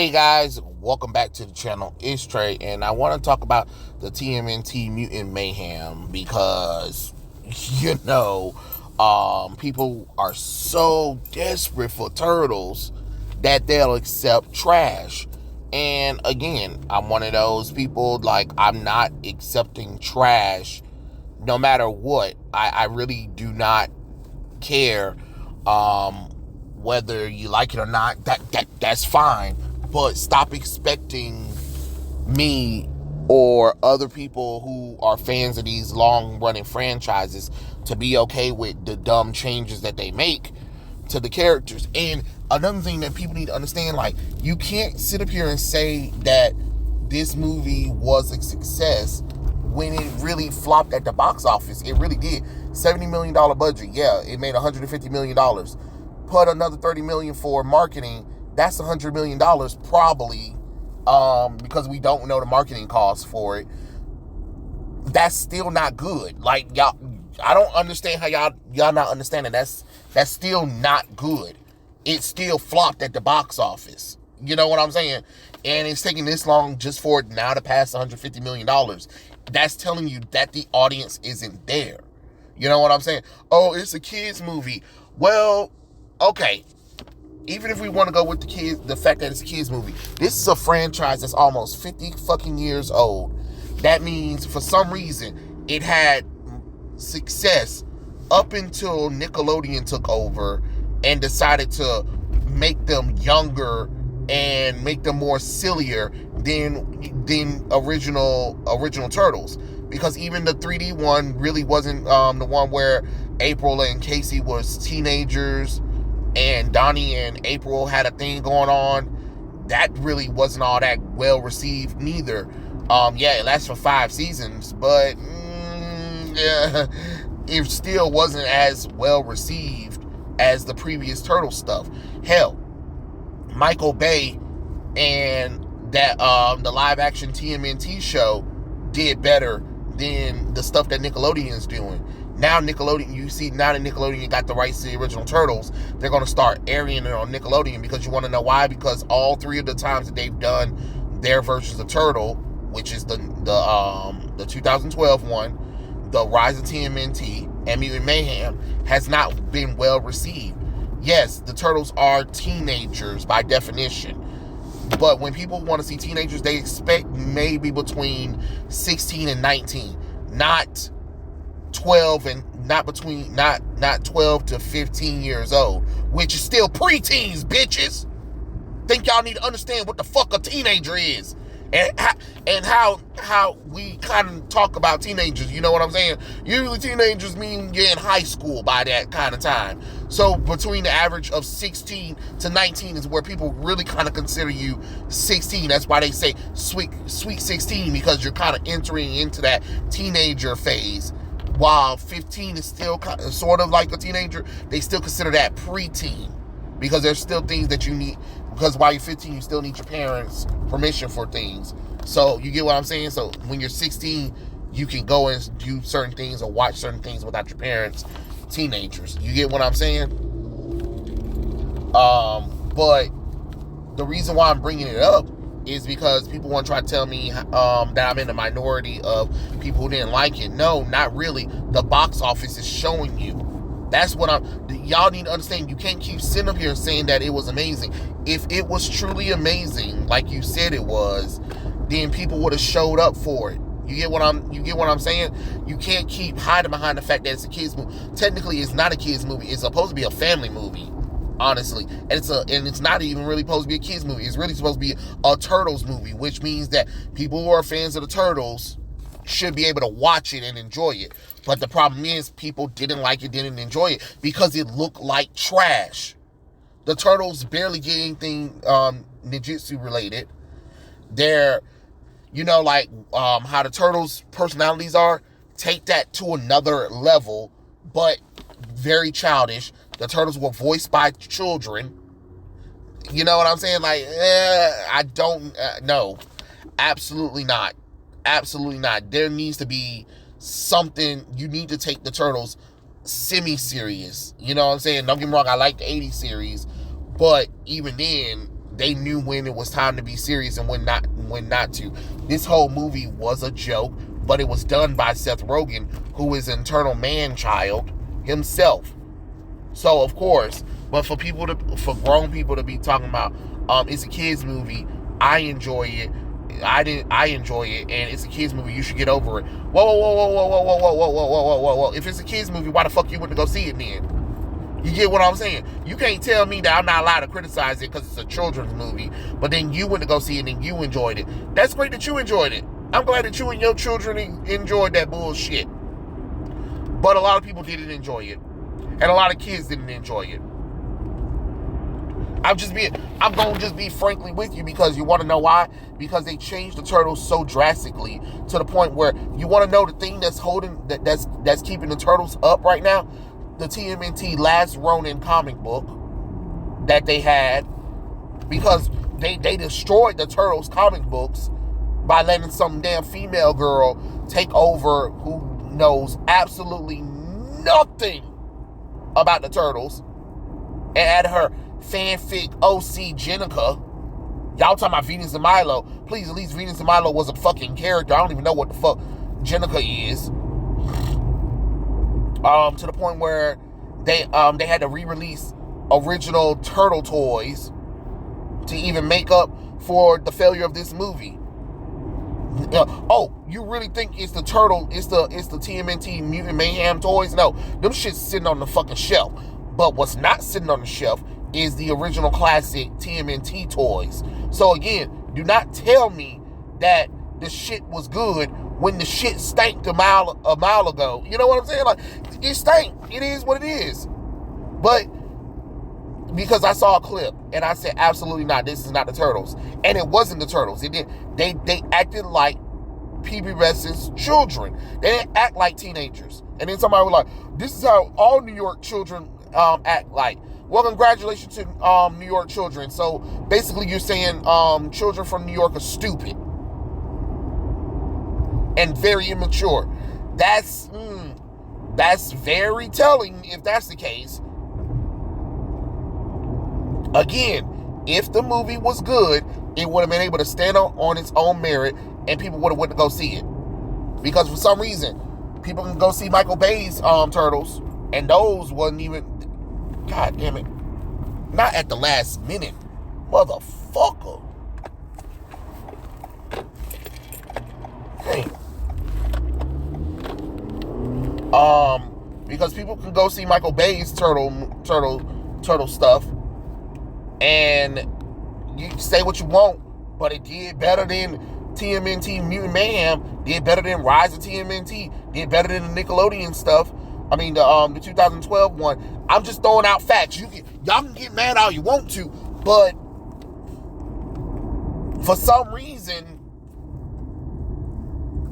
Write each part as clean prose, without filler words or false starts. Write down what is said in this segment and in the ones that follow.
Hey guys, welcome back to the channel. It's Trey, and I want to talk about the TMNT Mutant Mayhem because, people are so desperate for turtles that they'll accept trash. And again, I'm one of those people, like, I'm not accepting trash no matter what. I really do not care whether you like it or not. That's fine. But stop expecting me or other people who are fans of these long-running franchises to be okay with the dumb changes that they make to the characters. And another thing that people need to understand, like, you can't sit up here and say that this movie was a success when it really flopped at the box office. It really did. $70 million budget. Yeah, it made $150 million. Put another $30 million for marketing. That's $100 million probably, because we don't know the marketing costs for it. That's still not good. Like, y'all, I don't understand how y'all not understanding. That's still not good. It still flopped at the box office. You know what I'm saying? And it's taking this long just for it now to pass $150 million. That's telling you that the audience isn't there. You know what I'm saying? Oh, it's a kids movie. Well, okay. Even if we want to go with the fact that it's a kids movie, this is a franchise that's almost 50 fucking years old. That means for some reason it had success up until Nickelodeon took over and decided to make them younger and make them more sillier than original Turtles. Because even the 3D one really wasn't the one where April and Casey was teenagers and Donnie and April had a thing going on. That really wasn't all that well received neither. Yeah, it lasted for 5 seasons, but yeah, it still wasn't as well received as the previous Turtle stuff. Hell, Michael Bay and that the live action TMNT show did better than the stuff that Nickelodeon's doing. Now that Nickelodeon got the rights to the original Turtles, they're going to start airing it on Nickelodeon. Because you want to know why? Because all 3 of the times that they've done their versions of Turtle, which is the 2012 one, the Rise of TMNT, and Mutant Mayhem, has not been well received. Yes, the Turtles are teenagers by definition. But when people want to see teenagers, they expect maybe between 16 and 19, not 12 to 15 years old, which is still preteens, bitches. Think y'all need to understand what the fuck a teenager is, and how we kind of talk about teenagers. You know what I'm saying? Usually teenagers mean you're in high school by that kind of time. So between the average of 16 to 19 is where people really kind of consider you 16. That's why they say sweet 16, because you're kind of entering into that teenager phase. While 15 is still sort of like a teenager, they still consider that preteen, because there's still things that you need. Because while you're 15, you still need your parents' permission for things. So you get what I'm saying? So when you're 16, you can go and do certain things or watch certain things without your parents. Teenagers, you get what I'm saying? But the reason why I'm bringing it up is because people want to try to tell me that I'm in the minority of people who didn't like it. No, not really. The box office is showing you. That's what y'all need to understand. You can't keep sitting up here saying that it was amazing. If it was truly amazing, like you said it was, then people would have showed up for it. You get what I'm saying? You can't keep hiding behind the fact that it's a kids movie. Technically, it's not a kids movie. It's supposed to be a family movie, honestly. And it's not even really supposed to be a kids movie. It's really supposed to be a Turtles movie, which means that people who are fans of the Turtles should be able to watch it and enjoy it. But the problem is, people didn't like it, didn't enjoy it, because it looked like trash. The Turtles barely get anything ninjutsu related. They're, like how the Turtles' personalities are, take that to another level, but very childish. The Turtles were voiced by children. You know what I'm saying? Like, I don't, no, absolutely not. Absolutely not. There needs to be something. You need to take the Turtles semi-serious. You know what I'm saying? Don't get me wrong, I like the 80s series, but even then, they knew when it was time to be serious and when not to. This whole movie was a joke, but it was done by Seth Rogen, who is an internal man-child himself. So of course, but for grown people to be talking about, it's a kids movie, I enjoy it. I enjoy it, and it's a kids movie. You should get over it. Whoa, whoa, whoa, whoa, whoa, whoa, whoa, whoa, whoa, whoa, whoa, whoa, whoa. If it's a kids movie, why the fuck you wouldn't go see it then? You get what I'm saying? You can't tell me that I'm not allowed to criticize it because it's a children's movie, but then you went to go see it and you enjoyed it. That's great that you enjoyed it. I'm glad that you and your children enjoyed that bullshit. But a lot of people didn't enjoy it, and a lot of kids didn't enjoy it. I'm going to just be frankly with you, because you want to know why? Because they changed the Turtles so drastically to the point where you want to know the thing that's keeping the Turtles up right now? The TMNT Last Ronin comic book that they had, because they destroyed the Turtles comic books by letting some damn female girl take over who knows absolutely nothing about the Turtles and add her fanfic OC Jenica. Y'all talking about Venus and Milo. Please, at least Venus and Milo was a fucking character. I don't even know what the fuck Jenica is. To the point where they had to re-release original Turtle toys to even make up for the failure of this movie. Oh, you really think it's the TMNT Mutant Mayhem toys? No, them shit's sitting on the fucking shelf. But what's not sitting on the shelf is the original classic TMNT toys. So again, do not tell me that the shit was good when the shit stank a mile ago. You know what I'm saying? Like, it stank. It is what it is. But because I saw a clip and I said, absolutely not, this is not the Turtles. And it wasn't the Turtles. They acted like PBS's children. They didn't act like teenagers. And then somebody was like, this is how all New York children act like. Well, congratulations to New York children. So basically you're saying children from New York are stupid and very immature. That's very telling if that's the case. Again, if the movie was good, it would have been able to stand on its own merit, and people would have went to go see it. Because for some reason, people can go see Michael Bay's Turtles, and those wasn't even, god damn it, not at the last minute, motherfucker. Hey. Because people can go see Michael Bay's turtle stuff, and you can say what you want, but it did better than TMNT Mutant Mayhem, did better than Rise of TMNT, did better than the Nickelodeon stuff. I mean, the 2012 one. I'm just throwing out facts. Y'all can get mad all you want to, but for some reason,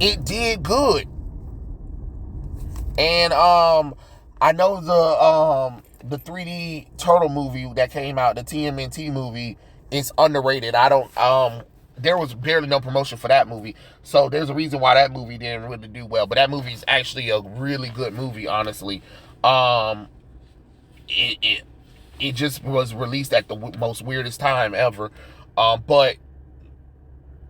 it did good. And I know the 3D Turtle movie that came out, the TMNT movie, is underrated. There was barely no promotion for that movie, so there's a reason why that movie didn't really do well. But that movie is actually a really good movie, honestly. It just was released at the most weirdest time ever. But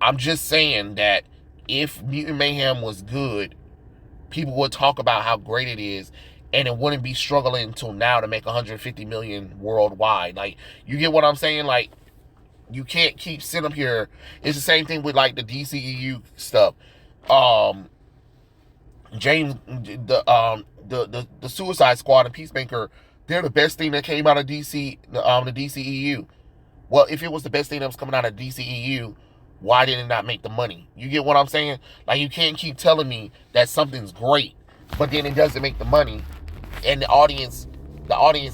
I'm just saying that if Mutant Mayhem was good, people would talk about how great it is, and it wouldn't be struggling until now to make 150 million worldwide. Like, you get what I'm saying? Like, you can't keep sitting up here. It's the same thing with like the DCEU stuff. James, the Suicide Squad and Peacemaker, they're the best thing that came out of DC, the DCEU. Well, if it was the best thing that was coming out of DCEU, why did it not make the money? You get what I'm saying? Like, you can't keep telling me that something's great, but then it doesn't make the money, and the audience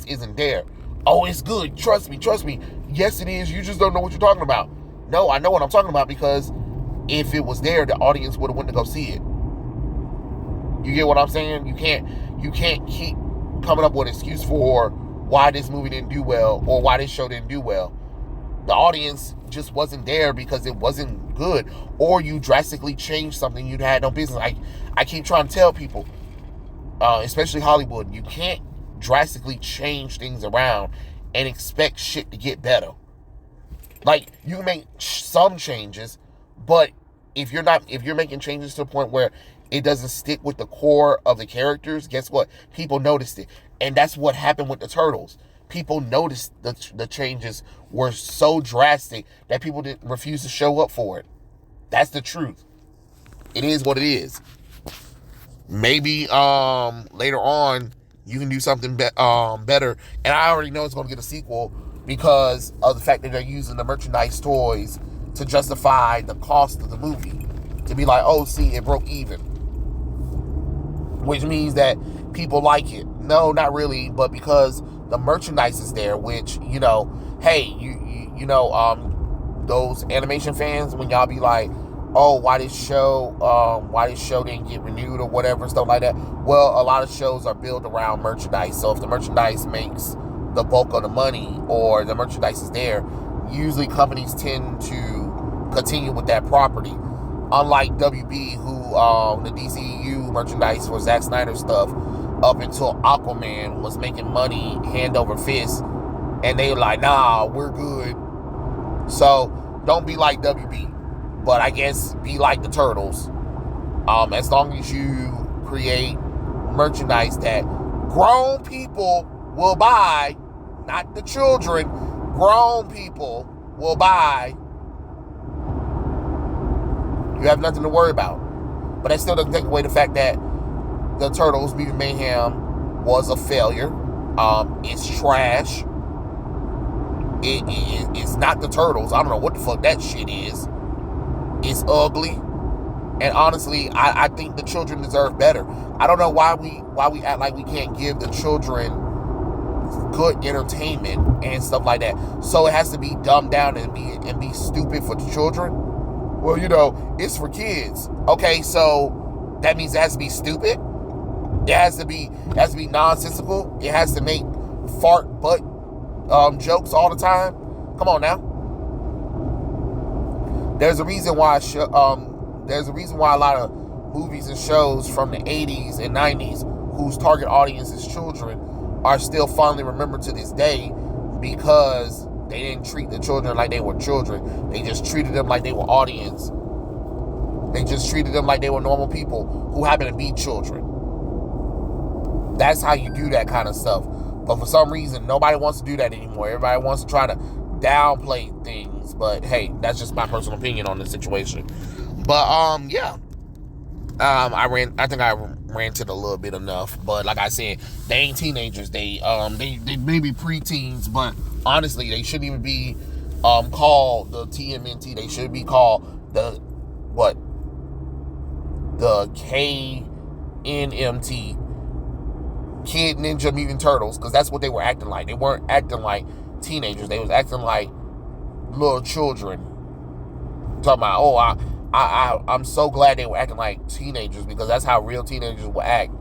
isn't there. Oh, it's good. Trust me. Yes, it is. You just don't know what you're talking about. No, I know what I'm talking about, because if it was there, the audience would have went to go see it. You get what I'm saying? You can't keep coming up with an excuse for why this movie didn't do well or why this show didn't do well. The audience just wasn't there because it wasn't good, or you drastically changed something you had no business. I keep trying to tell people, especially Hollywood, you can't drastically change things around and expect shit to get better. Like, you can make some changes, but if you're making changes to the point where it doesn't stick with the core of the characters, guess what? People noticed it. And that's what happened with the Turtles. People noticed the changes were so drastic that people didn't refuse to show up for it. That's the truth. It is what it is. Maybe later on you can do something better. And I already know it's going to get a sequel because of the fact that they're using the merchandise toys to justify the cost of the movie. To be like, oh, see, it broke even. Which means that people like it. No, not really, but because the merchandise is there, which, you know, hey, you know, those animation fans, when y'all be like, oh, why this show didn't get renewed or whatever, stuff like that. Well, a lot of shows are built around merchandise. So if the merchandise makes the bulk of the money or the merchandise is there, usually companies tend to continue with that property. Unlike WB, who the DCEU merchandise for Zack Snyder stuff, up until Aquaman was making money hand over fist, and they were like, nah, we're good. So don't be like WB. But I guess be like the Turtles. As long as you create merchandise that grown people will buy, not the children, grown people will buy, you have nothing to worry about. But that still doesn't take away the fact that the Turtles, Mutant Mayhem, was a failure. It's trash. It's not the Turtles. I don't know what the fuck that shit is. It's ugly, and honestly, I think the children deserve better. I don't know why we act like we can't give the children good entertainment and stuff like that. So it has to be dumbed down and be stupid for the children. Well, you know, it's for kids. Okay, so that means it has to be stupid. It has to be nonsensical. It has to make fart butt jokes all the time. Come on now. There's a reason why a lot of movies and shows from the 80s and 90s whose target audience is children are still fondly remembered to this day, because they didn't treat the children like they were children. They just treated them like they were audience. They just treated them like they were normal people who happen to be children. That's how you do that kind of stuff. But for some reason, nobody wants to do that anymore. Everybody wants to try to downplay things. But hey, that's just my personal opinion on the situation. But yeah. I think I ranted a little bit enough. But like I said, they ain't teenagers. They may be preteens, but honestly, they shouldn't even be called the TMNT. They should be called the KNMT, Kid Ninja Mutant Turtles, because that's what they were acting like. They weren't acting like teenagers. They was acting like little children. Talking about, oh, I'm so glad they were acting like teenagers, because that's how real teenagers will act.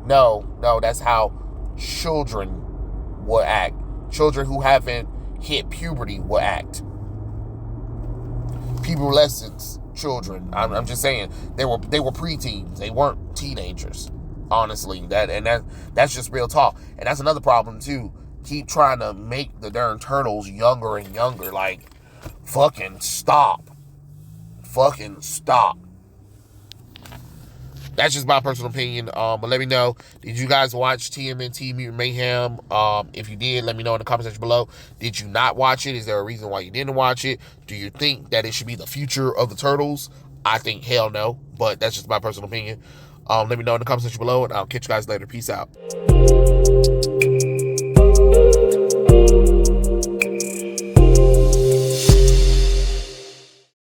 No, that's how children will act. Children who haven't hit puberty will act. Pubescent children. I'm just saying, they were preteens. They weren't teenagers. Honestly, that's just real talk. And that's another problem too. Keep trying to make the darn Turtles younger and younger. Like, fucking stop. Fucking stop. That's just my personal opinion. But let me know, did you guys watch TMNT Mutant Mayhem? If you did, let me know in the comment section below. Did you not watch it? Is there a reason why you didn't watch it? Do you think that it should be the future of the Turtles? I think hell no, but that's just my personal opinion. Let me know in the comment section below, and I'll catch you guys later. Peace out.